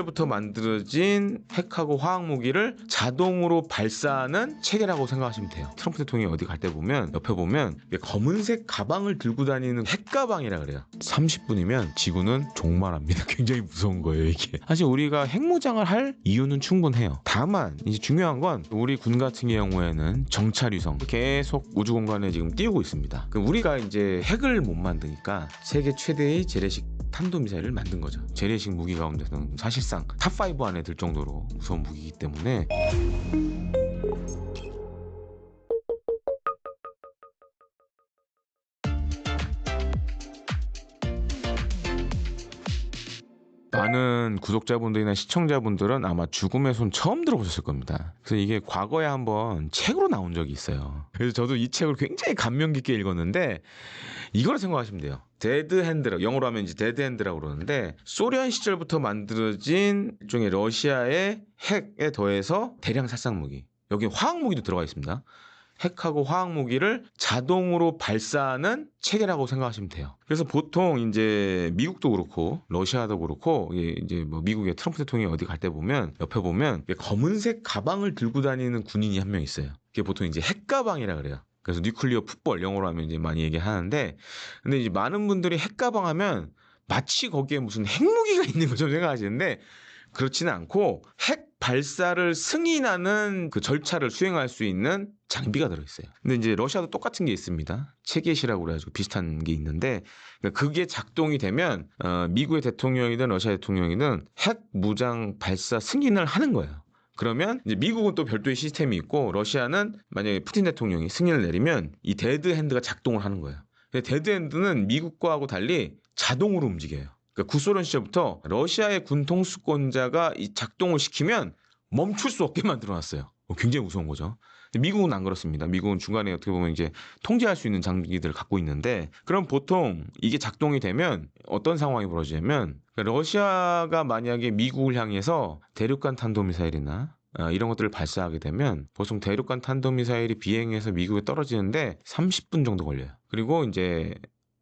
부터 만들어진 핵하고 화학 무기를 자동으로 발사하는 체계라고 생각하시면 돼요. 트럼프 대통령이 어디 갈 때 보면 옆에 보면 검은색 가방을 들고 다니는 핵가방이라 그래요. 30분이면 지구는 종말합니다. 굉장히 무서운 거예요, 이게. 사실 우리가 핵무장을 할 이유는 충분해요. 다만 이제 중요한 건 우리 군 같은 경우에는 정찰위성 계속 우주 공간에 지금 띄우고 있습니다. 우리가 이제 핵을 못 만드니까 세계 최대의 재래식 탄도미사일을 만든 거죠. 재래식 무기 가운데서는 사실상 탑5 안에 들 정도로 무서운 무기이기 때문에 많은 구독자분들이나 시청자분들은 아마 죽음의 손 처음 들어보셨을 겁니다. 그래서 이게 과거에 한번 책으로 나온 적이 있어요. 그래서 저도 이 책을 굉장히 감명 깊게 읽었는데 이걸 생각하시면 돼요. 데드 핸드라고, 영어로 하면 이제 데드 핸드라고 그러는데, 소련 시절부터 만들어진 일종의 러시아의 핵에 더해서 대량 살상 무기, 여기 화학 무기도 들어가 있습니다. 핵하고 화학 무기를 자동으로 발사하는 체계라고 생각하시면 돼요. 그래서 보통 이제 미국도 그렇고 러시아도 그렇고 이제 뭐 미국의 트럼프 대통령이 어디 갈 때 보면 옆에 보면 검은색 가방을 들고 다니는 군인이 한 명 있어요. 그게 보통 이제 핵가방이라 그래요. 그래서 뉴클리어 풋볼, 영어로 하면 이제 많이 얘기하는데, 근데 이제 많은 분들이 핵가방 하면 마치 거기에 무슨 핵무기가 있는 것처럼 생각하시는데 그렇지는 않고 핵 발사를 승인하는 그 절차를 수행할 수 있는 장비가 들어있어요. 근데 이제 러시아도 똑같은 게 있습니다. 체계시라고 그래가지고 비슷한 게 있는데, 그게 작동이 되면 미국의 대통령이든 러시아 대통령이든 핵 무장 발사 승인을 하는 거예요. 그러면 이제 미국은 또 별도의 시스템이 있고 러시아는 만약에 푸틴 대통령이 승인을 내리면 이 데드 핸드가 작동을 하는 거예요. 데드 핸드는 미국과하고 달리 자동으로 움직여요. 그러니까 구소련 시절부터 러시아의 군 통수권자가 이 작동을 시키면 멈출 수 없게 만들어놨어요. 굉장히 무서운 거죠. 미국은 안 그렇습니다. 미국은 중간에 어떻게 보면 이제 통제할 수 있는 장비들을 갖고 있는데, 그럼 보통 이게 작동이 되면 어떤 상황이 벌어지냐면, 러시아가 만약에 미국을 향해서 대륙간 탄도미사일이나 이런 것들을 발사하게 되면 보통 대륙간 탄도미사일이 비행해서 미국에 떨어지는데 30분 정도 걸려요. 그리고 이제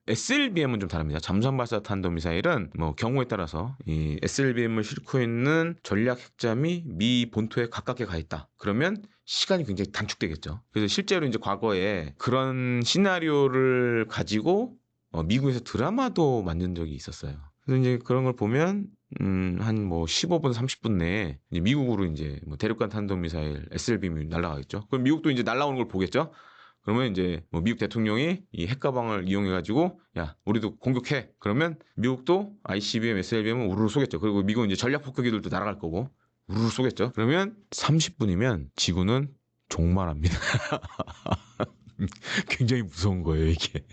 SLBM은 좀 다릅니다. 잠수함 발사 탄도미사일은 뭐 경우에 따라서 이 SLBM을 싣고 있는 전략 핵잠이 미 본토에 가깝게 가 있다. 그러면 시간이 굉장히 단축되겠죠. 그래서 실제로 이제 과거에 그런 시나리오를 가지고 미국에서 드라마도 만든 적이 있었어요. 그래서 이제 그런 걸 보면 한 뭐 15분, 30분 내에 이제 미국으로 이제 뭐 대륙간 탄도미사일 SLBM이 날아가겠죠. 그럼 미국도 이제 날아오는 걸 보겠죠. 그러면 이제 뭐 미국 대통령이 이 핵가방을 이용해가지고 야 우리도 공격해. 그러면 미국도 ICBM, SLBM은 우르르 쏘겠죠. 그리고 미국은 이제 전략 폭격기들도 날아갈 거고 우르르 쏘겠죠. 그러면 30분이면 지구는 종말합니다. 굉장히 무서운 거예요, 이게.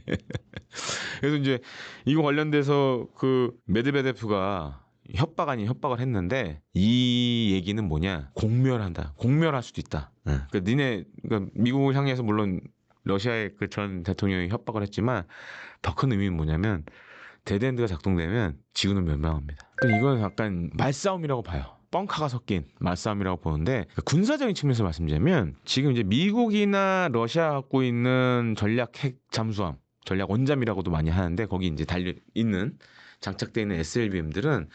그래서 이제 이거 관련돼서 그 메드베데프가 협박 아닌 협박을 했는데, 이 얘기는 뭐냐? 공멸한다. 공멸할 수도 있다. 그러니까 그러니까 미국을 향해서 물론 러시아의 그 전 대통령이 협박을 했지만 더 큰 의미는 뭐냐면 데드핸드가 작동되면 지구는 멸망합니다. 그러니까 이건 약간 말싸움이라고 봐요. 뻥카가 섞인 말싸움이라고 보는데, 군사적인 측면에서 말씀드리면 지금 이제 미국이나 러시아 갖고 있는 전략 핵 잠수함, 전략 원잠이라고도 많이 하는데 거기 이제 달려 있는 장착되어 있는 SLBM들은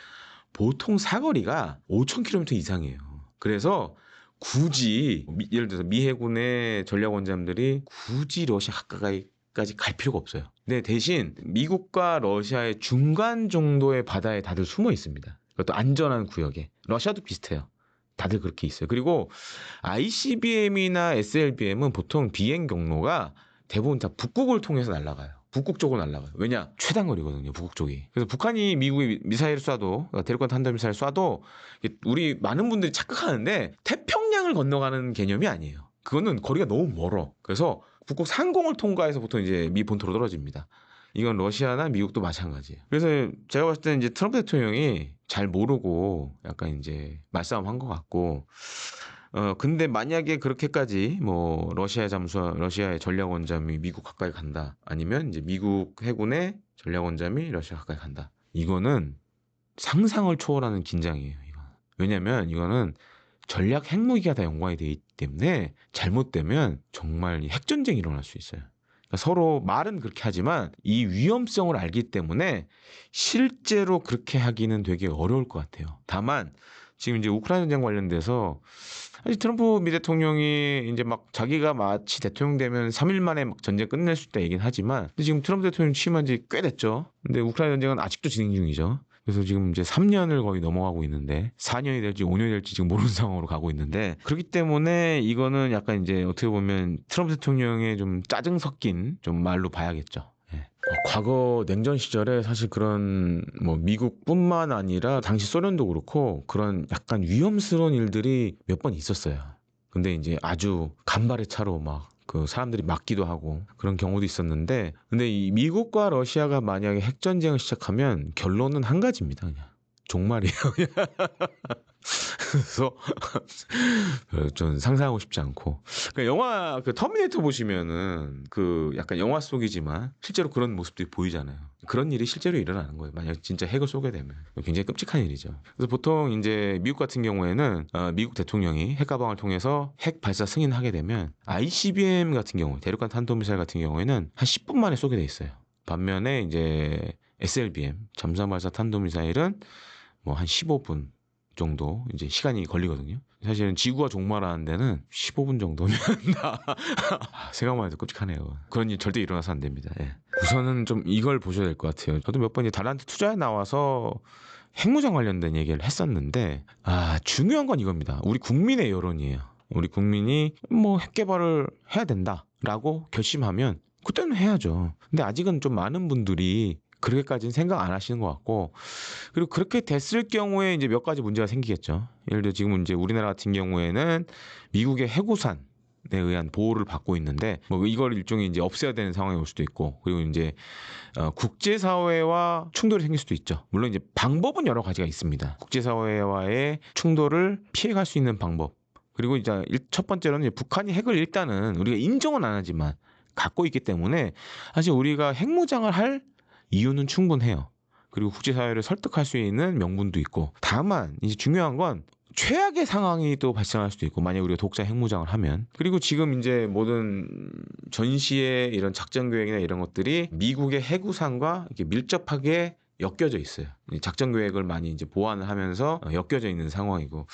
보통 사거리가 5,000km 이상이에요. 그래서 굳이 예를 들어서 미 해군의 전략 원잠들이 굳이 러시아 가까이까지 갈 필요가 없어요. 근데 대신 미국과 러시아의 중간 정도의 바다에 다들 숨어 있습니다. 그것도 안전한 구역에. 러시아도 비슷해요. 다들 그렇게 있어요. 그리고 ICBM이나 SLBM은 보통 비행 경로가 대부분 다 북극을 통해서 날아가요. 북극 쪽으로 날아가요. 왜냐? 최단거리거든요, 북극 쪽이. 그래서 북한이 미국의 미사일을 쏴도, 대륙간 탄도미사일 쏴도 우리 많은 분들이 착각하는데 태평양을 건너가는 개념이 아니에요. 그거는 거리가 너무 멀어. 그래서 북극 상공을 통과해서 보통 이제 미 본토로 떨어집니다. 이건 러시아나 미국도 마찬가지예요. 그래서 제가 봤을 때는 이제 트럼프 대통령이 잘 모르고 약간 이제 말싸움 한 것 같고, 근데 만약에 그렇게까지 뭐 러시아의 전략 원잠이 미국 가까이 간다. 아니면 이제 미국 해군의 전략 원잠이 러시아 가까이 간다. 이거는 상상을 초월하는 긴장이에요, 이거. 왜냐면 이거는 전략 핵무기가 다 연관이 되어 있기 때문에 잘못되면 정말 핵전쟁이 일어날 수 있어요. 그러니까 서로 말은 그렇게 하지만 이 위험성을 알기 때문에 실제로 그렇게 하기는 되게 어려울 것 같아요. 다만 지금 이제 우크라이나 전쟁 관련돼서 사실 트럼프 미 대통령이 이제 막 자기가 마치 대통령 되면 3일 만에 막 전쟁 끝낼 수 있다 얘기는 하지만 근데 지금 트럼프 대통령 취임한 지 꽤 됐죠. 근데 우크라이나 전쟁은 아직도 진행 중이죠. 그래서 지금 이제 3년을 거의 넘어가고 있는데 4년이 될지 5년이 될지 지금 모르는 상황으로 가고 있는데 그렇기 때문에 이거는 약간 이제 어떻게 보면 트럼프 대통령의 좀 짜증 섞인 좀 말로 봐야겠죠. 예. 과거 냉전 시절에 사실 그런 뭐 미국뿐만 아니라 당시 소련도 그렇고 그런 약간 위험스러운 일들이 몇 번 있었어요. 근데 이제 아주 간발의 차로 막 그 사람들이 막기도 하고 그런 경우도 있었는데 근데 이 미국과 러시아가 만약에 핵전쟁을 시작하면 결론은 한 가지입니다. 그냥 종말이에요. 그래서 좀 상상하고 싶지 않고. 그러니까 영화 그 터미네이터 보시면은 그 약간 영화 속이지만 실제로 그런 모습들이 보이잖아요. 그런 일이 실제로 일어나는 거예요. 만약 진짜 핵을 쏘게 되면 굉장히 끔찍한 일이죠. 그래서 보통 이제 미국 같은 경우에는 미국 대통령이 핵 가방을 통해서 핵 발사 승인하게 되면 ICBM 같은 경우 대륙간 탄도미사일 같은 경우에는 한 10분 만에 쏘게 돼 있어요. 반면에 이제 SLBM 잠수함 발사 탄도미사일은 뭐 한 15분 정도 이제 시간이 걸리거든요. 사실은 지구가 종말하는 데는 15분 정도면 다 생각만 해도 끔찍하네요. 그런 일 절대 일어나서 안 됩니다. 예. 우선은 좀 이걸 보셔야 될 것 같아요. 저도 몇 번 이제 달란트 투자에 나와서 핵무장 관련된 얘기를 했었는데 중요한 건 이겁니다. 우리 국민의 여론이에요. 우리 국민이 뭐 핵 개발을 해야 된다라고 결심하면 그때는 해야죠. 근데 아직은 좀 많은 분들이 그렇게까지는 생각 안 하시는 것 같고 그리고 그렇게 됐을 경우에 이제 몇 가지 문제가 생기겠죠. 예를 들어 지금 이제 우리나라 같은 경우에는 미국의 해구산에 의한 보호를 받고 있는데 뭐 이걸 일종의 이제 없애야 되는 상황이 올 수도 있고 그리고 이제 국제사회와 충돌이 생길 수도 있죠. 물론 이제 방법은 여러 가지가 있습니다. 국제사회와의 충돌을 피해갈 수 있는 방법. 그리고 이제 첫 번째로는 이제 북한이 핵을 일단은 우리가 인정은 안 하지만 갖고 있기 때문에 사실 우리가 핵무장을 할 이유는 충분해요. 그리고 국제사회를 설득할 수 있는 명분도 있고 다만 이제 중요한 건 최악의 상황이 또 발생할 수도 있고 만약 우리가 독자 핵무장을 하면 그리고 지금 이제 모든 전시의 이런 작전 계획이나 이런 것들이 미국의 해구상과 이렇게 밀접하게 엮여져 있어요. 작전 계획을 많이 이제 보완을 하면서 엮여져 있는 상황이고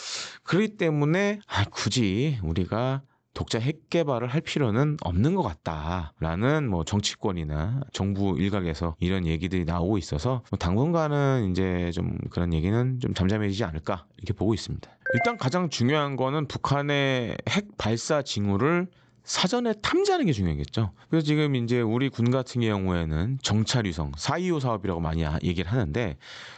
그렇기 때문에 굳이 우리가 독자 핵 개발을 할 필요는 없는 것 같다라는 뭐 정치권이나 정부 일각에서 이런 얘기들이 나오고 있어서 뭐 당분간은 이제 좀 그런 얘기는 좀 잠잠해지지 않을까 이렇게 보고 있습니다. 일단 가장 중요한 거는 북한의 핵 발사 징후를 사전에 탐지하는 게 중요하겠죠. 그래서 지금 이제 우리 군 같은 경우에는 정찰위성 425 사업이라고 많이 얘기를 하는데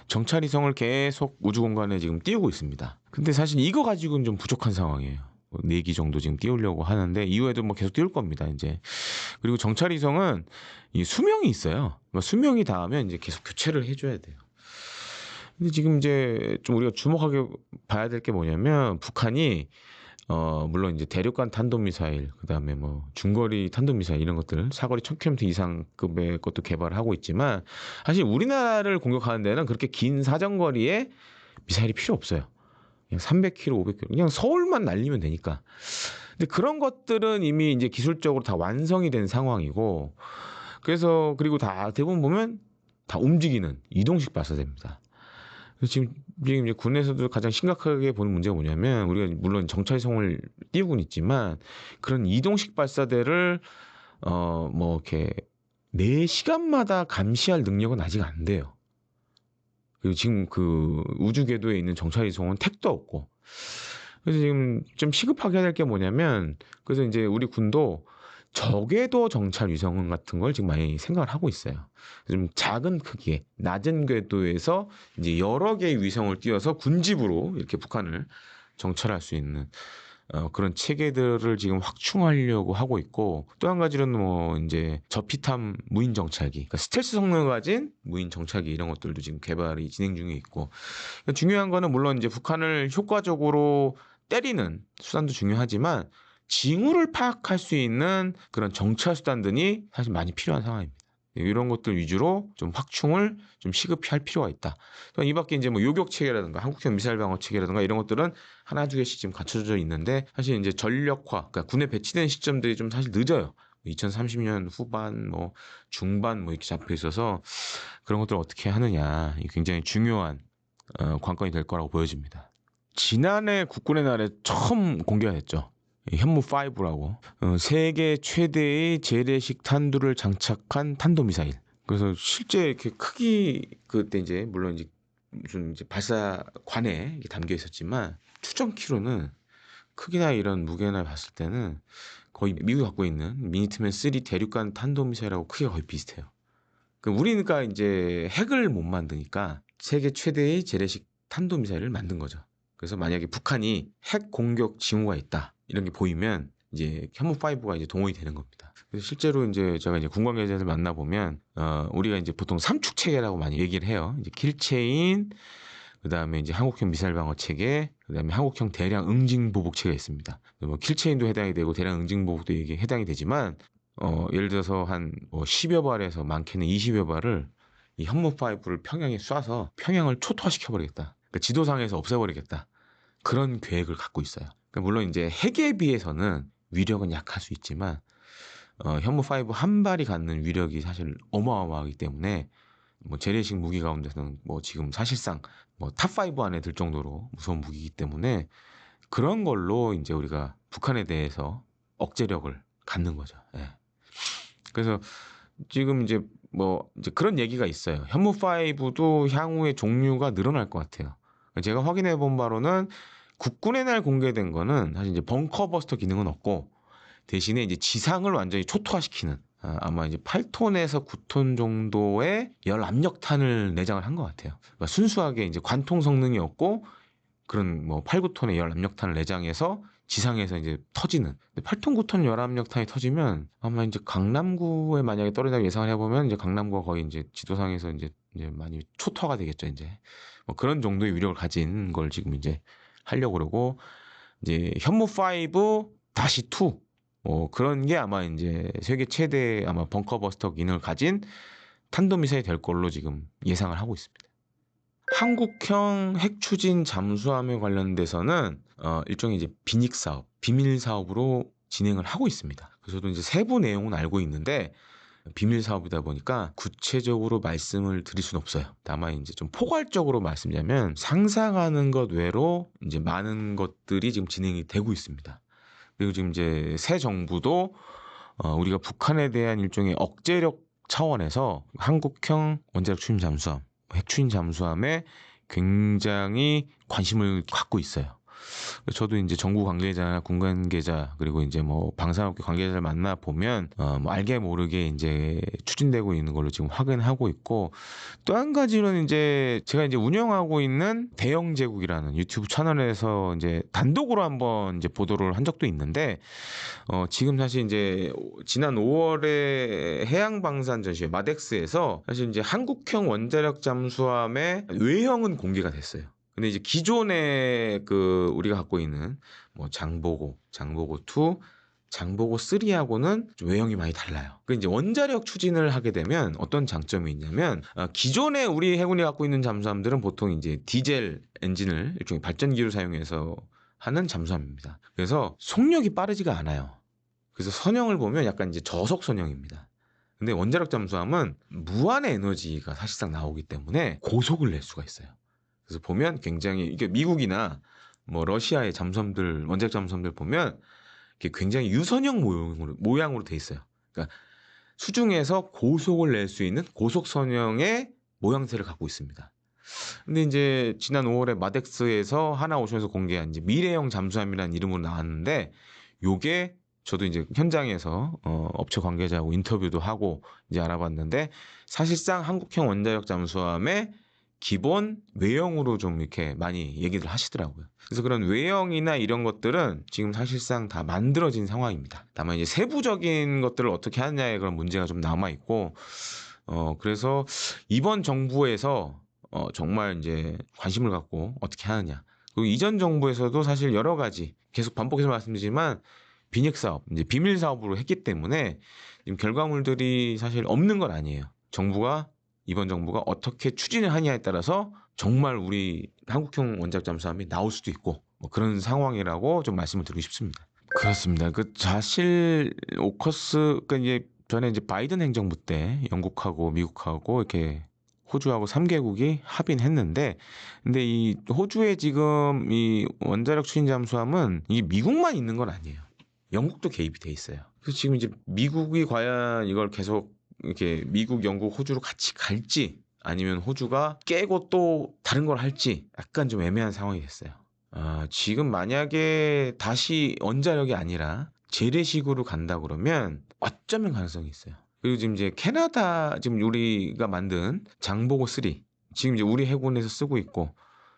정찰위성을 계속 우주 공간에 지금 띄우고 있습니다. 근데 사실 이거 가지고는 좀 부족한 상황이에요. 4기 정도 지금 띄우려고 하는데 이후에도 뭐 계속 띄울 겁니다 이제. 그리고 정찰위성은 이 수명이 있어요. 수명이 닿으면 이제 계속 교체를 해줘야 돼요. 근데 지금 이제 좀 우리가 주목하게 봐야 될 게 뭐냐면 북한이 물론 이제 대륙간 탄도미사일 그다음에 뭐 중거리 탄도미사일 이런 것들 사거리 1000km 이상급의 것도 개발하고 있지만 사실 우리나라를 공격하는 데는 그렇게 긴 사정거리의 미사일이 필요 없어요. 그냥 300km, 500km 그냥 서울만 날리면 되니까. 근데 그런 것들은 이미 이제 기술적으로 다 완성이 된 상황이고 그래서 그리고 다 대부분 보면 다 움직이는 이동식 발사대입니다. 그래서 지금 이제 군에서도 가장 심각하게 보는 문제가 뭐냐면 우리가 물론 정찰성을 띄우고는 있지만 그런 이동식 발사대를 뭐 이렇게 4시간마다 감시할 능력은 아직 안 돼요. 그리고 지금 그 우주 궤도에 있는 정찰위성은 택도 없고 그래서 지금 좀 시급하게 해야 될 게 뭐냐면 그래서 이제 우리 군도 저궤도 정찰 위성 같은 걸 지금 많이 생각을 하고 있어요. 좀 작은 크기의 낮은 궤도에서 이제 여러 개의 위성을 띄워서 군집으로 이렇게 북한을 정찰할 수 있는 그런 체계들을 지금 확충하려고 하고 있고 또 한 가지로는 뭐 이제 저피탐 무인 정찰기, 그러니까 스텔스 성능을 가진 무인 정찰기 이런 것들도 지금 개발이 진행 중에 있고 그러니까 중요한 거는 물론 이제 북한을 효과적으로 때리는 수단도 중요하지만 징후를 파악할 수 있는 그런 정찰 수단들이 사실 많이 필요한 상황입니다. 이런 것들 위주로 좀 확충을 좀 시급히 할 필요가 있다. 이 밖에 이제 뭐 요격 체계라든가 한국형 미사일 방어 체계라든가 이런 것들은 하나 두 개씩 지금 갖춰져 있는데 사실 이제 전력화, 그러니까 군에 배치된 시점들이 좀 사실 늦어요. 2030년 후반 뭐 중반 뭐 이렇게 잡혀 있어서 그런 것들을 어떻게 하느냐 굉장히 중요한 관건이 될 거라고 보여집니다. 지난해 국군의 날에 처음 공개가 됐죠. 현무5라고 세계 최대의 재래식 탄두를 장착한 탄도미사일. 그래서 실제 이렇게 크기 그때 이제 물론 이제 무슨 이제 발사관에 담겨 있었지만 추정키로는 크기나 이런 무게나 봤을 때는 거의 미국이 갖고 있는 미니트맨 3 대륙간 탄도미사일하고 크기가 거의 비슷해요. 우리니까 이제 핵을 못 만드니까 세계 최대의 재래식 탄도미사일을 만든 거죠. 그래서 만약에 북한이 핵 공격 징후가 있다 이런 게 보이면 이제 현무5가 이제 동원이 되는 겁니다. 그래서 실제로 이제 제가 이제 군 관계자들 만나 보면 우리가 이제 보통 3축 체계라고 많이 얘기를 해요. 이제 킬체인, 그다음에 이제 한국형 미사일 방어 체계, 그다음에 한국형 대량 응징 보복 체계가 있습니다. 뭐 킬체인도 해당이 되고 대량 응징 보복도 이게 해당이 되지만 예를 들어서 한 10여 발에서 많게는 20여 발을 이 현무5를 평양에 쏴서 평양을 초토화시켜 버리겠다. 그러니까 지도상에서 없애버리겠다. 그런 계획을 갖고 있어요. 그러니까 물론 이제 핵에 비해서는 위력은 약할 수 있지만 현무5 한 발이 갖는 위력이 사실 어마어마하기 때문에 뭐 재래식 무기 가운데서는 뭐 지금 사실상 뭐 탑5 안에 들 정도로 무서운 무기이기 때문에 그런 걸로 이제 우리가 북한에 대해서 억제력을 갖는 거죠. 예. 그래서 지금 이제 뭐 이제 그런 얘기가 있어요. 현무5도 향후에 종류가 늘어날 것 같아요. 제가 확인해 본 바로는 국군의 날 공개된 거는 사실 이제 벙커버스터 기능은 없고 대신에 이제 지상을 완전히 초토화시키는 아마 이제 8톤에서 9톤 정도의 열 압력탄을 내장을 한 것 같아요. 그러니까 순수하게 이제 관통 성능이 없고 그런 뭐 8, 9톤의 열 압력탄을 내장해서 지상에서 이제 터지는. 8톤, 9톤 열 압력탄이 터지면 아마 이제 강남구에 만약에 떨어진다고 예상을 해보면 이제 강남구가 거의 이제 지도상에서 이제 많이 초토화가 되겠죠. 이제 뭐 그런 정도의 위력을 가진 걸 지금 이제 하려고 그러고 이제 현무5 다시 2 그런 게 아마 이제 세계 최대 아마 벙커버스터 기능을 가진 탄도미사일이 될 걸로 지금 예상을 하고 있습니다. 한국형 핵 추진 잠수함에 관련돼서는 일종의 이제 비닉 사업, 비밀 사업으로 진행을 하고 있습니다. 그래서 저도 이제 세부 내용은 알고 있는데 비밀 사업이다 보니까 구체적으로 말씀을 드릴 수는 없어요. 다만 이제 좀 포괄적으로 말씀드리면 상상하는 것 외로 이제 많은 것들이 지금 진행이 되고 있습니다. 그리고 지금 이제 새 정부도 우리가 북한에 대한 일종의 억제력 차원에서 한국형 원자력 추진 잠수함, 핵 추진 잠수함에 굉장히 관심을 갖고 있어요. 저도 이제 정부 관계자나 군 관계자 그리고 이제 뭐 방산업계 관계자를 만나 보면 뭐 알게 모르게 이제 추진되고 있는 걸로 지금 확인하고 있고 또 한 가지는 이제 제가 이제 운영하고 있는 대영제국이라는 유튜브 채널에서 이제 단독으로 한번 이제 보도를 한 적도 있는데 지금 사실 이제 지난 5월에 해양방산 전시회 마덱스에서 사실 이제 한국형 원자력 잠수함의 외형은 공개가 됐어요. 근데 이제 기존에 그 우리가 갖고 있는 뭐 장보고 2, 장보고 3하고는 좀 외형이 많이 달라요. 그 이제 원자력 추진을 하게 되면 어떤 장점이 있냐면 기존에 우리 해군이 갖고 있는 잠수함들은 보통 이제 디젤 엔진을 일종의 발전기를 사용해서 하는 잠수함입니다. 그래서 속력이 빠르지가 않아요. 그래서 선형을 보면 약간 이제 저속 선형입니다. 근데 원자력 잠수함은 무한의 에너지가 사실상 나오기 때문에 고속을 낼 수가 있어요. 그래서 보면 굉장히 이게 미국이나 뭐 러시아의 잠수함들 원자력 잠수함들 보면 이게 굉장히 유선형 모양으로 돼 있어요. 그러니까 수중에서 고속을 낼 수 있는 고속 선형의 모양새를 갖고 있습니다. 근데 이제 지난 5월에 마덱스에서 하나오션에서 공개한 이제 미래형 잠수함이라는 이름으로 나왔는데 요게 저도 이제 현장에서 업체 관계자하고 인터뷰도 하고 이제 알아봤는데 사실상 한국형 원자력 잠수함의 기본 외형으로 좀 이렇게 많이 얘기를 하시더라고요. 그래서 그런 외형이나 이런 것들은 지금 사실상 다 만들어진 상황입니다. 다만 이제 세부적인 것들을 어떻게 하느냐에 그런 문제가 좀 남아 있고, 그래서 이번 정부에서 정말 이제 관심을 갖고 어떻게 하느냐. 그리고 이전 정부에서도 사실 여러 가지 계속 반복해서 말씀드리지만 비닉 사업, 이제 비밀 사업으로 했기 때문에 지금 결과물들이 사실 없는 건 아니에요. 이번 정부가 어떻게 추진을 하냐에 따라서 정말 우리 한국형 원자력 잠수함이 나올 수도 있고 뭐 그런 상황이라고 좀 말씀을 드리고 싶습니다. 그렇습니다. 그 사실 오커스 그러니까 이제 전에 이제 바이든 행정부 때 영국하고 미국하고 이렇게 호주하고 3개국이 합의는 했는데 근데 이 호주의 지금 이 원자력 추진 잠수함은 이 미국만 있는 건 아니에요. 영국도 개입이 돼 있어요. 그래서 지금 이제 미국이 과연 이걸 계속 이렇게 미국, 영국, 호주로 같이 갈지 아니면 호주가 깨고 또 다른 걸 할지 약간 좀 애매한 상황이 됐어요. 지금 만약에 다시 원자력이 아니라 재래식으로 간다 그러면 어쩌면 가능성이 있어요. 그리고 지금 이제 캐나다 지금 우리가 만든 장보고 3 지금 이제 우리 해군에서 쓰고 있고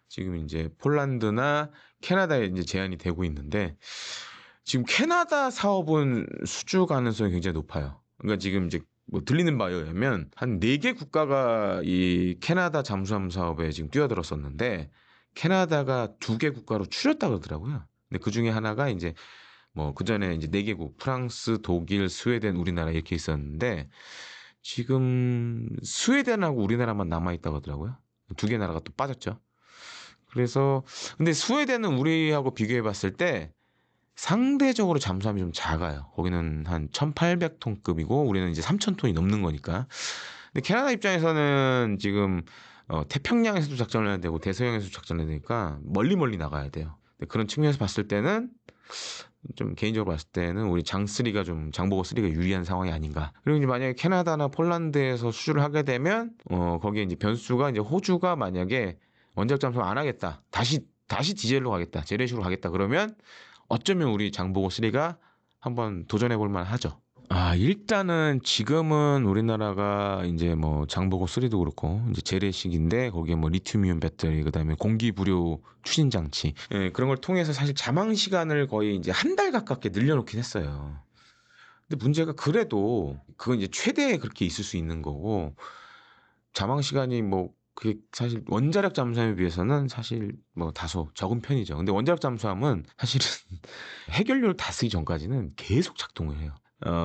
지금 이제 폴란드나 캐나다에 이제 제한이 되고 있는데 지금 캐나다 사업은 수주 가능성이 굉장히 높아요. 그러니까 지금 이제 뭐 들리는 바에 의하면 한 4개 국가가 이 캐나다 잠수함 사업에 지금 뛰어들었었는데 캐나다가 2개 국가로 줄였다 그러더라고요. 근데 그 중에 하나가 이제 뭐 그전에 이제 4개국 프랑스, 독일, 스웨덴, 우리나라 이렇게 있었는데 지금 스웨덴하고 우리나라만 남아 있다고 하더라고요. 2개 나라가 또 빠졌죠. 그래서 근데 스웨덴은 우리하고 비교해 봤을 때 상대적으로 잠수함이 좀 작아요. 거기는 한 1,800톤급이고 우리는 이제 3,000톤이 넘는 거니까. 근데 캐나다 입장에서는 지금 태평양에서도 작전을 해야 되고 대서양에서도 작전을 해야 되니까 멀리 멀리 나가야 돼요. 근데 그런 측면에서 봤을 때는 좀 개인적으로 봤을 때는 우리 장3가 좀 장보고 3가 유리한 상황이 아닌가. 그리고 이제 만약에 캐나다나 폴란드에서 수주를 하게 되면 거기에 이제 변수가 이제 호주가 만약에 원자력 잠수함 안 하겠다. 다시 디젤로 가겠다. 재래식으로 가겠다. 그러면 어쩌면 우리 장보고 3가 한번 도전해 볼 만하죠. 일단은 지금은 우리나라가 이제 뭐 장보고 3도 그렇고 이제 재래식인데 거기에 뭐 리튬이온 배터리 그다음에 공기 부료 추진 장치 예, 그런 걸 통해서 사실 잠항 시간을 거의 이제 한 달 가깝게 늘려놓긴 했어요. 근데 문제가 그래도 그건 이제 최대에 그렇게 있을 수 있는 거고 잠항 시간이 뭐 그게 사실 원자력 잠수함에 비해서는 사실 뭐 다소 적은 편이죠. 근데 원자력 잠수함은 사실은 해결료를 다 쓰기 전까지는 계속 작동을 해요.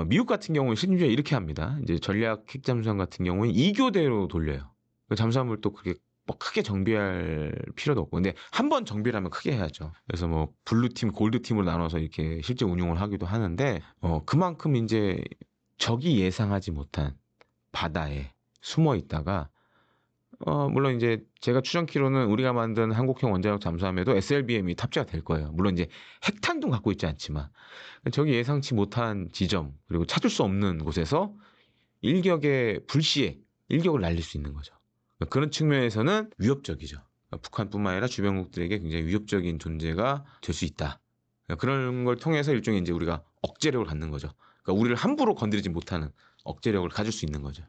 미국 같은 경우는 심지어 이렇게 합니다. 이제 전략 핵잠수함 같은 경우는 2교대로 돌려요. 그 잠수함을 또 그렇게 뭐 크게 정비할 필요도 없고. 근데 한 번 정비를 하면 크게 해야죠. 그래서 뭐 블루팀, 골드팀으로 나눠서 이렇게 실제 운용을 하기도 하는데, 그만큼 이제 적이 예상하지 못한 바다에 숨어 있다가 물론 이제 제가 추정키로는 우리가 만든 한국형 원자력 잠수함에도 SLBM이 탑재가 될 거예요. 물론 이제 핵탄두 갖고 있지 않지만 저기 예상치 못한 지점 그리고 찾을 수 없는 곳에서 일격의 불시에 일격을 날릴 수 있는 거죠. 그런 측면에서는 위협적이죠. 북한뿐만 아니라 주변국들에게 굉장히 위협적인 존재가 될 수 있다. 그런 걸 통해서 일종의 이제 우리가 억제력을 갖는 거죠. 그러니까 우리를 함부로 건드리지 못하는 억제력을 가질 수 있는 거죠.